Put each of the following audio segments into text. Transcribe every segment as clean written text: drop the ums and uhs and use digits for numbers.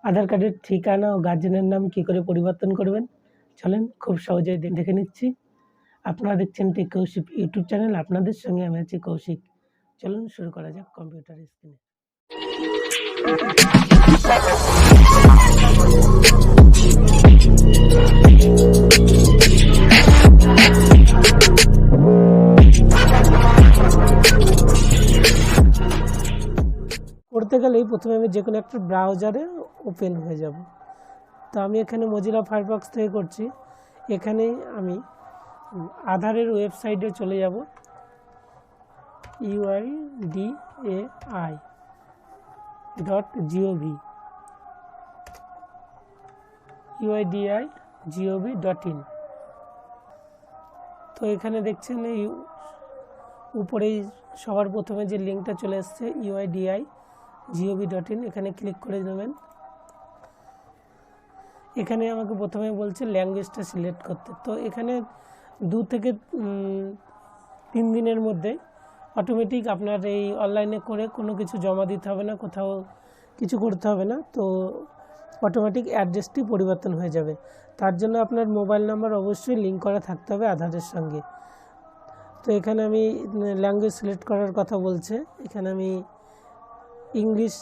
আধার কার্ডের ঠিকানা ও গার্জেনের নাম কি করে পরিবর্তন করবেন চলেন খুব সহজেই দেখে নিচ্ছি। আপনারা দেখছেন টেক কৌশিক ইউটিউব চ্যানেল, আপনাদের সঙ্গে আমি আছি কৌশিক। চলুন শুরু করা যাক কম্পিউটার স্ক্রিনে। করতে গেলেই প্রথমে আমি যে কোনো একটা ব্রাউজারে ওপেন হয়ে যাব। তো আমি এখানে মজিলা ফায়ারফক্স থেকে করছি। এখানে আমি আধারের ওয়েবসাইটে চলে যাব, uidai.gov.in। তো এখানে দেখছেন এই উপরেই সবার প্রথমে যে লিঙ্কটা চলে এসছে uidai.gov.in, এখানে ক্লিক করে দেবেন। এখানে আমাকে প্রথমে বলছে ল্যাঙ্গুয়েজটা সিলেক্ট করতে। তো এখানে 2 থেকে 3 দিনের মধ্যে অটোমেটিক আপনার এই অনলাইনে করে কোনো কিছু জমা দিতে হবে না, কোথাও কিছু করতে হবে না। তো অটোমেটিক অ্যাড্রেসটি পরিবর্তন হয়ে যাবে। তার জন্য আপনার মোবাইল নাম্বার অবশ্যই লিঙ্ক করা থাকতে হবে আধারের সঙ্গে। তো এখানে আমি ল্যাঙ্গুয়েজ সিলেক্ট করার কথা বলছে, এখানে আমি ইংলিশ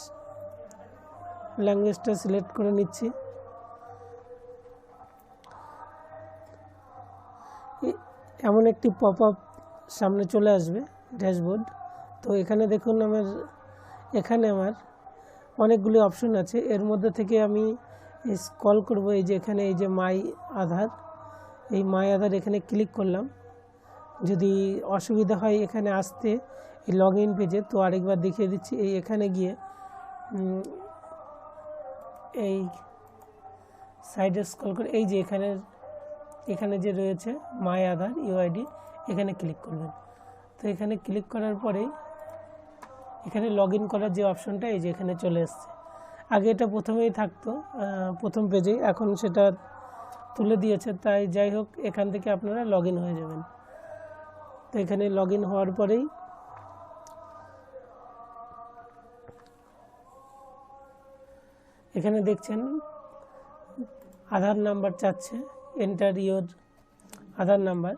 ল্যাঙ্গুয়েজটা সিলেক্ট করে নিচ্ছি। এমন একটি পপ আপ সামনে চলে আসবে ড্যাশবোর্ড। তো এখানে দেখুন এখানে আমার অনেকগুলি অপশন আছে। এর মধ্যে থেকে আমি স্ক্রল করব, এই যে এখানে এই যে মাই আধার, এই মাই আধার এখানে ক্লিক করলাম। যদি অসুবিধা হয় এখানে আসতে এই লগ ইন পেজে, তো আরেকবার দেখিয়ে দিচ্ছি। এই এখানে গিয়ে এই সাইডে স্ক্রল করে এই যে এখানে যে রয়েছে মাই আধার ইউআইডি, এখানে ক্লিক করবেন। তো এখানে ক্লিক করার পরেই এখানে লগ ইন করার যে অপশনটা এই যে এখানে চলে এসছে। আগে এটা প্রথমেই থাকতো প্রথম পেজে, এখন সেটা তুলে দিয়েছে। তাই যাই হোক, এখান থেকে আপনারা লগ ইন হয়ে যাবেন। তো এখানে লগ ইন হওয়ার পরেই এখানে দেখছেন আধার নাম্বার চাচ্ছে, এন্টার ইয়োর আধার নাম্বার।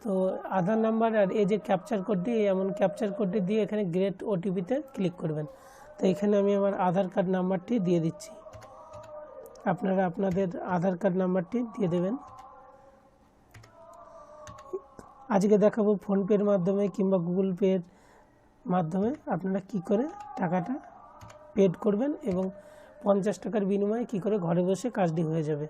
তো আধার নাম্বার আর এই যে ক্যাপচার কোডটি, এমন ক্যাপচার কোডটি দিয়ে এখানে গেট ওটিপিতে ক্লিক করবেন। তো এখানে আমি আমার আধার কার্ড নাম্বারটি দিয়ে দিচ্ছি, আপনারা আপনাদের আধার কার্ড নাম্বারটি দিয়ে দেবেন। আজকে দেখাবো ফোনপের মাধ্যমে কিংবা গুগল পের মাধ্যমে আপনারা কি করে টাকাটা পেড করবেন এবং 50 টাকার বিনিময়ে কি করে ঘরে বসে কাজটি হয়ে যাবে।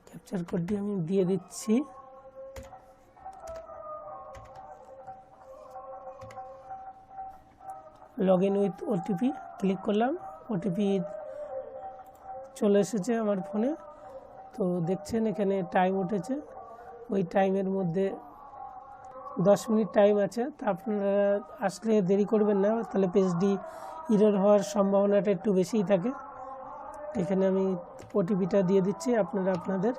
ক্যাপচার কোডটি আমি দিয়ে দিচ্ছি। Log in with OTP click করলাম, ওটিপি চলে এসেছে আমার ফোনে। তো দেখছেন এখানে টাইম উঠেছে, ওই টাইমের মধ্যে 10 মিনিট টাইম আছে। তা আপনারা আসলে দেরি করবেন না, তাহলে পেজটি এরর হওয়ার সম্ভাবনাটা একটু বেশিই থাকে। এখানে আমি ওটিপিটা দিয়ে দিচ্ছি, আপনারা আপনাদের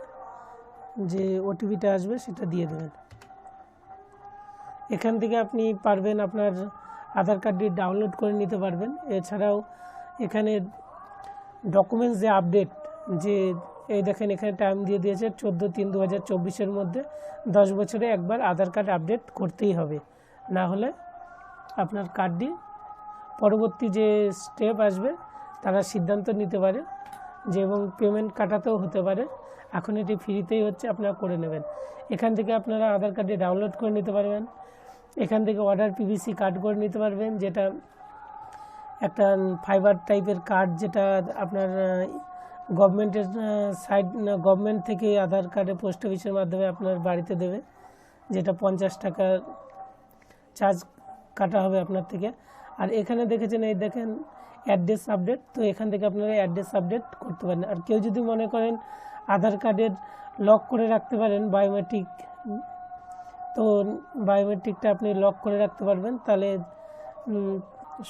যে ওটিপিটা আসবে সেটা দিয়ে দেবেন। এখান থেকে আপনি পারবেন আপনার আধার কার্ডটি ডাউনলোড করে নিতে পারবেন। এছাড়াও এখানে ডকুমেন্টস যে আপডেট, যে এই দেখেন এখানে টাইম দিয়ে দিয়েছে 14/3/2024 মধ্যে 10 বছরে একবার আধার কার্ড আপডেট করতেই হবে, না হলে আপনার কার্ডটি পরবর্তী যে স্টেপ আসবে তারা সিদ্ধান্ত নিতে পারে যে, এবং পেমেন্ট কাটাতেও হতে পারে। এখন এটি ফ্রিতেই হচ্ছে, আপনারা করে নেবেন। এখান থেকে আপনারা আধার কার্ডটি ডাউনলোড করে নিতে পারবেন। এখান থেকে অর্ডার পিভিসি কার্ড করে নিতে পারবেন, যেটা একটা ফাইবার টাইপের কার্ড, যেটা আপনার গভর্নমেন্টের গভর্নমেন্ট থেকে আধার কার্ডে পোস্ট অফিসের মাধ্যমে আপনার বাড়িতে দেবে, যেটা 50 টাকা চার্জ কাটা হবে আপনার থেকে। আর এখানে দেখেছেন এই দেখেন অ্যাড্রেস আপডেট, তো এখান থেকে আপনারা অ্যাড্রেস আপডেট করতে পারেন। আর কেউ যদি মনে করেন আধার কার্ডের লক করে রাখতে পারেন বায়োমেট্রিক, তো বায়োমেট্রিকটা আপনি লক করে রাখতে পারবেন, তাহলে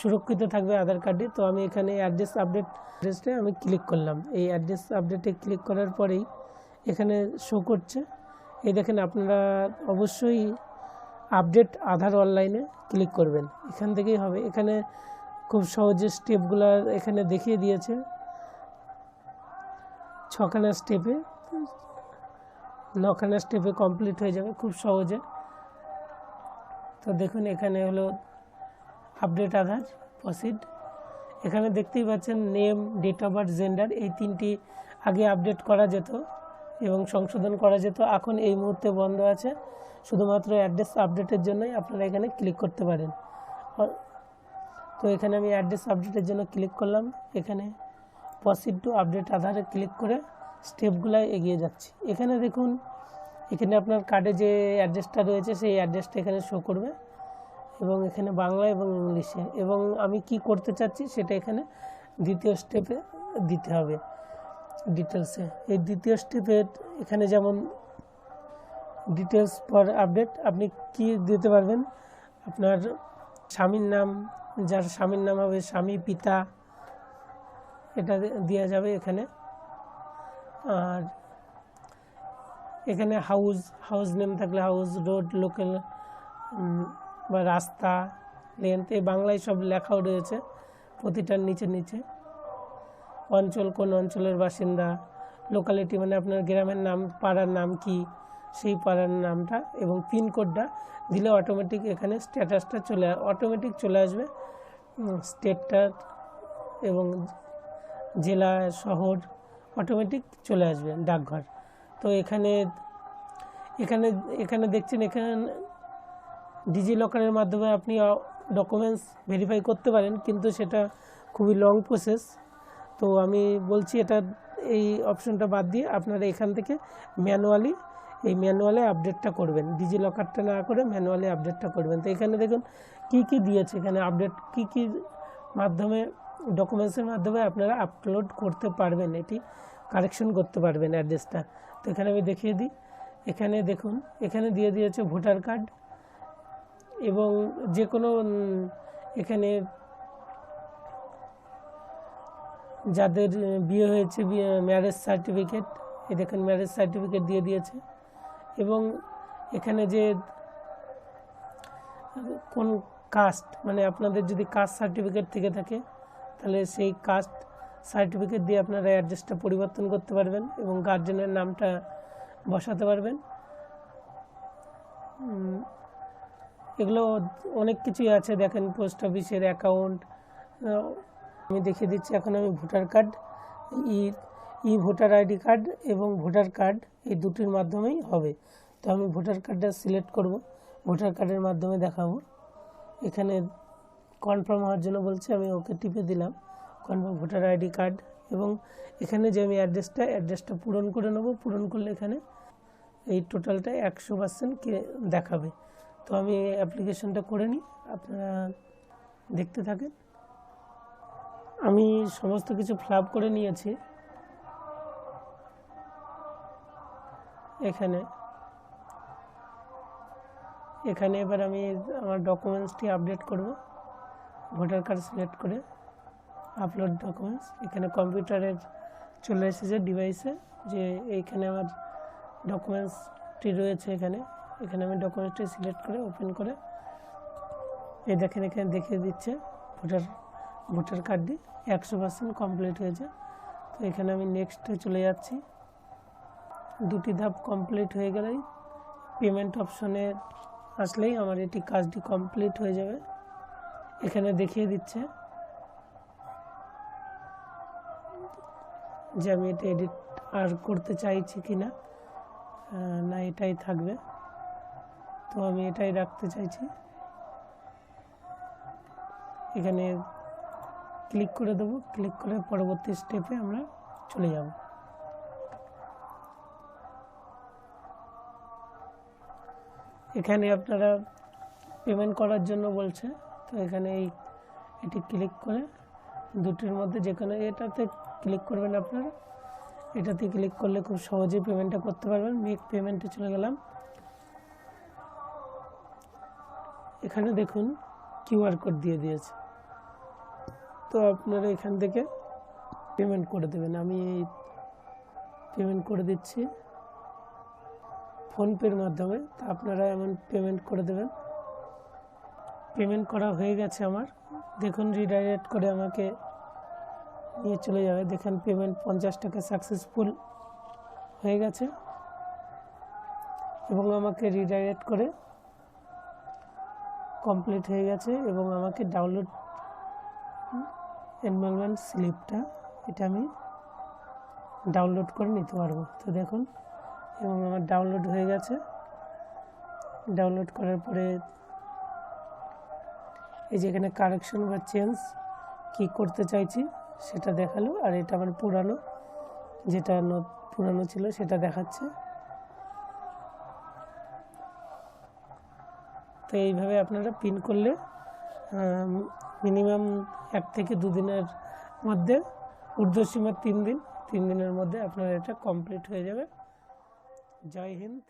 সুরক্ষিত থাকবে আধার কার্ডে। তো আমি এখানে অ্যাড্রেস অ্যাড্রেসটা আমি ক্লিক করলাম। এই অ্যাড্রেস আপডেটে ক্লিক করার পরেই এখানে শো করছে, এই দেখেন আপনারা অবশ্যই আপডেট আধার অনলাইনে ক্লিক করবেন, এখান থেকেই হবে। এখানে খুব সহজে স্টেপগুলো এখানে দেখিয়ে দিয়েছে, 6খানা স্টেপে 9খানা স্টেপে কমপ্লিট হয়ে যাবে খুব সহজে। তো দেখুন এখানে হলো আপডেট আধার প্রসিড। এখানে দেখতেই পাচ্ছেন name, date of birth, gender, এই 3টি আগে আপডেট করা যেত এবং সংশোধন করা যেত, এখন এই মুহূর্তে বন্ধ আছে। শুধুমাত্র অ্যাড্রেস আপডেটের জন্যই আপনারা এখানে ক্লিক করতে পারেন। তো এখানে আমি অ্যাড্রেস আপডেটের জন্য ক্লিক করলাম, এখানে প্রসিড টু আপডেট আধারে ক্লিক করে স্টেপগুলো এগিয়ে যাচ্ছি। এখানে দেখুন এখানে আপনার কার্ডে যে অ্যাড্রেসটা রয়েছে সেই অ্যাড্রেসটা এখানে শো করবে এবং এখানে বাংলা এবং ইংলিশে, এবং আমি কি করতে চাচ্ছি সেটা এখানে দ্বিতীয় স্টেপে দিতে হবে ডিটেলসে। এই দ্বিতীয় স্টেপে এখানে যেমন ডিটেলস ফর আপডেট আপনি কি দিতে পারবেন, আপনার স্বামীর নাম, যার স্বামীর নাম হবে স্বামী, পিতা, এটা দেওয়া যাবে এখানে। আর এখানে হাউস নেম থাকলে হাউস, রোড, লোকাল বা রাস্তা, লেন্থ, এই বাংলায় সব লেখাও রয়েছে প্রতিটার নিচে নিচে। অঞ্চল, কোন অঞ্চলের বাসিন্দা, লোকালিটি মানে আপনার গ্রামের নাম, পাড়ার নাম কি সেই পাড়ার নামটা, এবং পিনকোডটা দিলে অটোমেটিক এখানে স্ট্যাটাসটা অটোমেটিক চলে আসবে, স্টেটটা এবং জেলা, শহর অটোমেটিক চলে আসবে ডাকঘর। তো এখানে এখানে এখানে দেখছেন এখানে ডিজিলকারের মাধ্যমে আপনি ডকুমেন্টস ভেরিফাই করতে পারেন, কিন্তু সেটা খুবই লং প্রসেস। তো আমি বলছি এটা এই অপশনটা বাদ দিয়ে আপনারা এখান থেকে ম্যানুয়ালি আপডেটটা করবেন, ডিজিলকারটা না করে ম্যানুয়ালি আপডেটটা করবেন। তো এখানে দেখুন কি কি দিয়েছে, এখানে আপডেট কি মাধ্যমে, ডকুমেন্টসের মাধ্যমে আপনারা আপলোড করতে পারবেন, এটি কারেকশন করতে পারবেন অ্যাড্রেসটা। তো এখানে আমি দেখিয়ে দিই, এখানে দেখুন এখানে দিয়ে দিয়েছে ভোটার কার্ড এবং যে কোনো এখানে যাদের বিয়ে হয়েছে ম্যারেজ সার্টিফিকেট, এই দেখুন ম্যারেজ সার্টিফিকেট দিয়ে দিয়েছে, এবং এখানে যে কোন কাস্ট, মানে আপনাদের যদি কাস্ট সার্টিফিকেট থেকে থাকে তাহলে সেই কাস্ট সার্টিফিকেট দিয়ে আপনারা অ্যাড্রেসটা পরিবর্তন করতে পারবেন এবং গার্জেনের নামটা বসাতে পারবেন। এগুলো অনেক কিছুই আছে, দেখেন পোস্ট অফিসের অ্যাকাউন্ট আমি দেখিয়ে দিচ্ছি। এখন আমি voter card, voter ID card এবং ভোটার কার্ড এই দুটির মাধ্যমেই হবে। তো আমি ভোটার কার্ডটা সিলেক্ট করব, ভোটার কার্ডের মাধ্যমে দেখাবো। এখানে কনফার্ম হওয়ার জন্য বলছে, আমি ওকে টিপে দিলাম, কনফার্ম ভোটার আইডি কার্ড। এবং এখানে যে আমি অ্যাড্রেসটা পূরণ করে নেব, পূরণ করলে এখানে এই টোটালটা 100% দেখাবে। তো আমি অ্যাপ্লিকেশনটা করে নিই, আপনারা দেখতে থাকেন। আমি সমস্ত কিছু ফিল আপ করে নিয়েছি। এখানে এবার আমি আমার ডকুমেন্টসটি আপডেট করব, ভোটার কার্ড সিলেক্ট করে আপলোড ডকুমেন্টস। এখানে কম্পিউটারের চলে এসেছে ডিভাইসে, যে এইখানে আমার ডকুমেন্টসটি রয়েছে। এখানে আমি ডকুমেন্টসটি সিলেক্ট করে ওপেন করে এই দেখেন এখানে দেখিয়ে দিচ্ছে ভোটার কার্ডটি 100% কমপ্লিট হয়েছে। তো এখানে আমি নেক্সটে চলে যাচ্ছি। দুটি ধাপ কমপ্লিট হয়ে গেলেই পেমেন্ট অপশনে আসলেই আমার এটি কাজটি কমপ্লিট হয়ে যাবে। এখানে দেখিয়ে দিচ্ছে যে আমি এটা এডিট আর করতে চাইছি কিনা, না এটাই থাকবে। তো আমি এটাই রাখতে চাইছি। এখানে ক্লিক করে দেবো, ক্লিক করে পরবর্তী স্টেপে আমরা চলে যাব। এখানে আপনারা পেমেন্ট করার জন্য বলছে, তো এখানে এটি ক্লিক করে দুটির মধ্যে যে কোনো এটাতে ক্লিক করবেন আপনারা। এটাতে ক্লিক করলে খুব সহজেই পেমেন্টটা করতে পারবেন। মেক পেমেন্টে চলে গেলাম। এখানে দেখুন কিউআর কোড দিয়ে দিয়েছে, তো আপনারা এখান থেকে পেমেন্ট করে দেবেন। আমি পেমেন্ট করে দিচ্ছি ফোনপের মাধ্যমে, তা আপনারা এমন পেমেন্ট করে দেবেন। পেমেন্ট করা হয়ে গেছে আমার, দেখুন রিডাইরেক্ট করে আমাকে নিয়ে চলে যাবে। দেখেন পেমেন্ট 50 টাকা সাকসেসফুল হয়ে গেছে এবং আমাকে রিডাইরেক্ট করে কমপ্লিট হয়ে গেছে এবং আমাকে ডাউনলোড এনরোলমেন্ট স্লিপটা এটা আমি ডাউনলোড করে নিতে পারবো। তো দেখুন এবং আমার ডাউনলোড হয়ে গেছে। ডাউনলোড করার পরে এই যে এখানে কারেকশন বা চেঞ্জ কি করতে চাইছি সেটা দেখালো, আর এটা আমার পুরানো যেটা পুরানো ছিল সেটা দেখাচ্ছে। তো এইভাবে আপনারা পিন করলে মিনিমাম 1 থেকে 2 দিনের মধ্যে, ঊর্ধ্বসীমা 3 দিন, 3 দিনের মধ্যে আপনার এটা কমপ্লিট হয়ে যাবে। জয় হিন্দ।